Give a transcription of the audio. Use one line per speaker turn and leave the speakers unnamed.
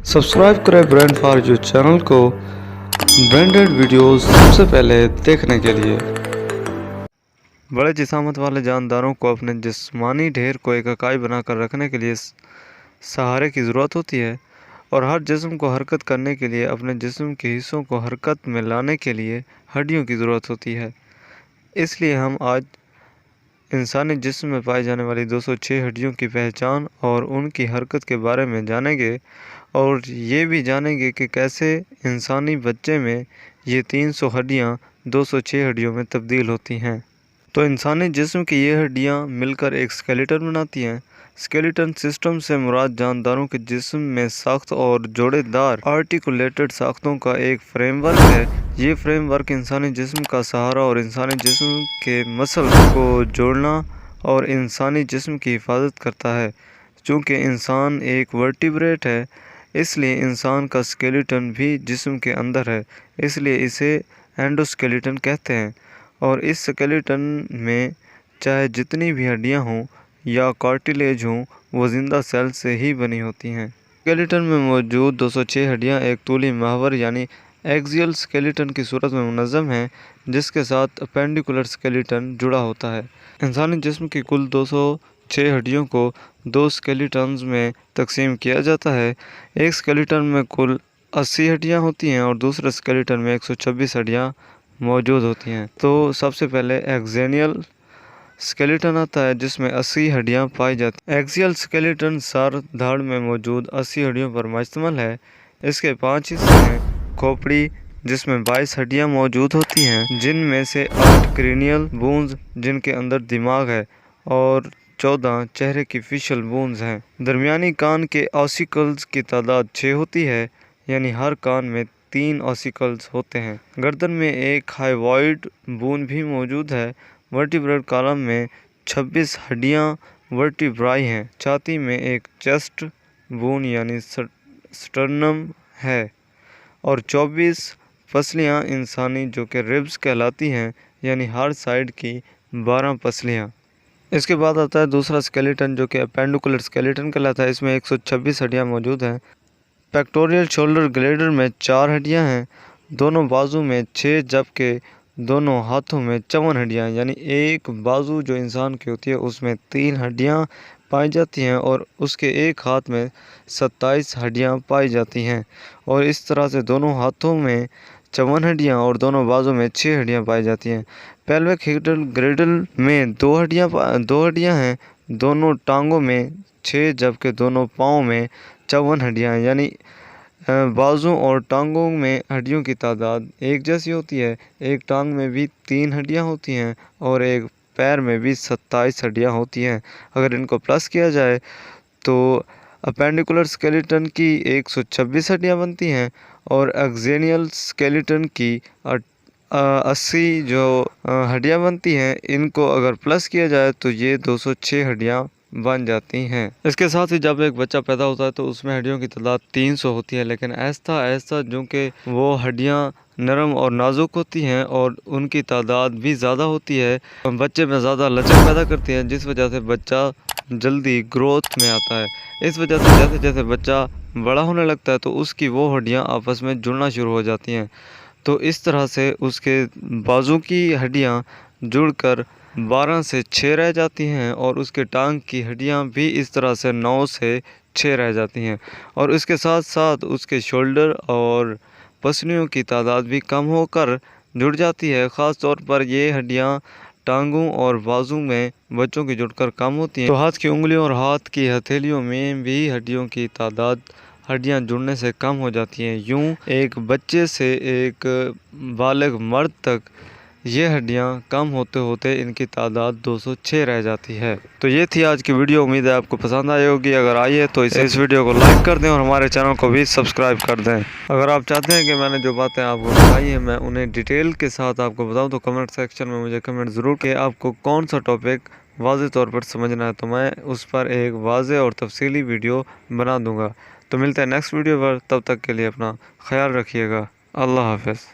Subscribe करें brand for you channel को branded videos सबसे पहले देखने के लिए। बड़े जिसामत वाले जानदारों को अपने जिस्मानी ढेर को एक इकाई बनाकर रखने के लिए सहारे की ज़रूरत होती है, और हर जिस्म को हरकत करने के लिए अपने जिस्म के हिस्सों को हरकत में लाने के लिए हड्डियों की ज़रूरत होती है। इसलिए हम आज इंसानी जिस्म में पाई जाने वाली 206 हड्डियों की पहचान और उनकी हरकत के बारे में जानेंगे, और ये भी जानेंगे कि कैसे इंसानी बच्चे में ये 300 हड्डियाँ 206 हड्डियों में तब्दील होती हैं। तो इंसानी जिस्म की ये हड्डियाँ मिलकर एक स्केलेटन बनाती हैं। स्केलेटन सिस्टम से मुराद जानदारों के जिस्म में सख्त और जोड़ेदार आर्टिकुलेटेड साख्तों का एक फ्रेमवर्क है। ये फ्रेमवर्क इंसानी जिस्म का सहारा और इंसानी जिस्म के मसल को जोड़ना और इंसानी जिस्म की हिफाजत करता है। चूँकि इंसान एक वर्टिब्रेट है, इसलिए इंसान का स्केलेटन भी जिस्म के अंदर है, इसलिए इसे एंडोस्केलेटन कहते हैं। और इस स्केलेटन में चाहे जितनी भी हड्डियां हों या कार्टिलेज हों, वो ज़िंदा सेल से ही बनी होती हैं। स्केलेटन में मौजूद 206 हड्डियां एक तूली महवर यानी एक्सियल स्केलेटन की सूरत में मुनज़्ज़म हैं, जिसके साथ अपेंडिकुलर स्केलेटन जुड़ा होता है। इंसानी जिस्म की कुल 206 हड्डियों को 2 स्केलेटन्स में तकसीम किया जाता है। एक स्केलेटन में कुल 80 हड्डियाँ होती हैं और दूसरे स्केलेटन में 126 हड्डियाँ मौजूद होती हैं। तो सबसे पहले एक्सेनियल स्केलेटन आता है, जिसमें 80 हड्डियाँ पाई जाती हैं। एक्सियल स्केलेटन सर धड़ में मौजूद 80 हड्डियों पर मुश्तमिल है। इसके 5 हिस्से हैं। खोपड़ी, जिसमें 22 हड्डियाँ मौजूद होती हैं, जिनमें से 8 क्रेनियल बोन्स जिनके अंदर दिमाग है और 14 चेहरे की फेशियल बोन्स हैं। दरमियानी कान के ऑसिकल्स की तादाद 6 होती है, यानी हर कान में 3 ऑसिकल्स होते हैं। गर्दन में एक हाइवॉइड बोन भी मौजूद है। वर्टिब्रल कॉलम में 26 हड्डियां वर्टिब्राई हैं। छाती में एक चेस्ट बोन यानी स्टर्नम है और 24 पसलियां इंसानी जो कि रिब्स कहलाती हैं, यानी हर साइड की 12 पसलियां। इसके बाद आता है दूसरा स्केलेटन, जो कि अपेंडिकुलर स्केलेटन कहलाता है। इसमें 126 हड्डियां मौजूद हैं। पेक्टोरियल शोल्डर ग्लेडर में 4 हड्डियां हैं। दोनों बाजू में 6, जबकि दोनों हाथों में 54 हड्डियां, यानी एक बाजू जो इंसान की होती है उसमें 3 हड्डियां पाई जाती हैं और उसके एक हाथ में 27 हड्डियां पाई जाती हैं। और इस तरह से दोनों हाथों में 54 हड्डियां और दोनों बाजू में 6 हड्डियां पाई जाती हैं। पेल्विक हिडल ग्रेडल में 2 हड्डियां हैं। दोनों टांगों में 6, जबकि दोनों पाँव में 54 हड्डियाँ, यानी बाजू और टांगों में हड्डियों की तादाद एक जैसी होती है। एक टांग में भी 3 हड्डियाँ होती हैं और एक पैर में भी 27 हड्डियाँ होती हैं। अगर इनको प्लस किया जाए तो अपेंडिकुलर स्केलेटन की 126 हड्डियाँ बनती हैं और एक्सेनियल स्केलेटन की 80 जो हड्डियाँ बनती हैं। इनको अगर प्लस किया जाए तो ये 206 हड्डियाँ बन जाती हैं। इसके साथ ही जब एक बच्चा पैदा होता है तो उसमें हड्डियों की तादाद 300 होती है, लेकिन ऐसा ऐसा जो कि वो हड्डियाँ नरम और नाजुक होती हैं और उनकी तादाद भी ज़्यादा होती है, बच्चे में ज़्यादा लचक पैदा करती हैं, जिस वजह से बच्चा जल्दी ग्रोथ में आता है। इस वजह से जैसे जैसे बच्चा बड़ा होने लगता है तो उसकी वो हड्डियाँ आपस में जुड़ना शुरू हो जाती हैं। तो इस तरह से उसके बाजू की हड्डियाँ जुड़कर 12 से 6 रह जाती हैं और उसके टांग की हड्डियां भी इस तरह से 9 से 6 रह जाती हैं। और इसके साथ साथ उसके शोल्डर और पसलियों की तादाद भी कम होकर जुड़ जाती है। ख़ास तौर पर ये हड्डियां टांगों और बाजू में बच्चों की जुड़कर कम होती हैं। तो हाथ की उंगलियों और हाथ की हथेलियों में भी हड्डियों की तादाद हड्डियां जुड़ने से कम हो जाती हैं। यूँ एक बच्चे से एक बालिग मर्द तक ये हड्डियां कम होते होते इनकी तादाद 206 रह जाती है। तो ये थी आज की वीडियो। उम्मीद है आपको पसंद आई होगी। अगर आई है तो इस वीडियो को लाइक कर दें और हमारे चैनल को भी सब्सक्राइब कर दें। अगर आप चाहते हैं कि मैंने जो बातें आपको बताई हैं मैं उन्हें डिटेल के साथ आपको बताऊं, तो कमेंट सेक्शन में मुझे कमेंट ज़रूर कि आपको कौन सा टॉपिक वाज़ेह तौर पर समझना है, तो मैं उस पर एक वाज़ेह और तफसीली वीडियो बना दूँगा। तो मिलते हैं नेक्स्ट वीडियो पर, तब तक के लिए अपना ख्याल रखिएगा। अल्लाह हाफ़िज़।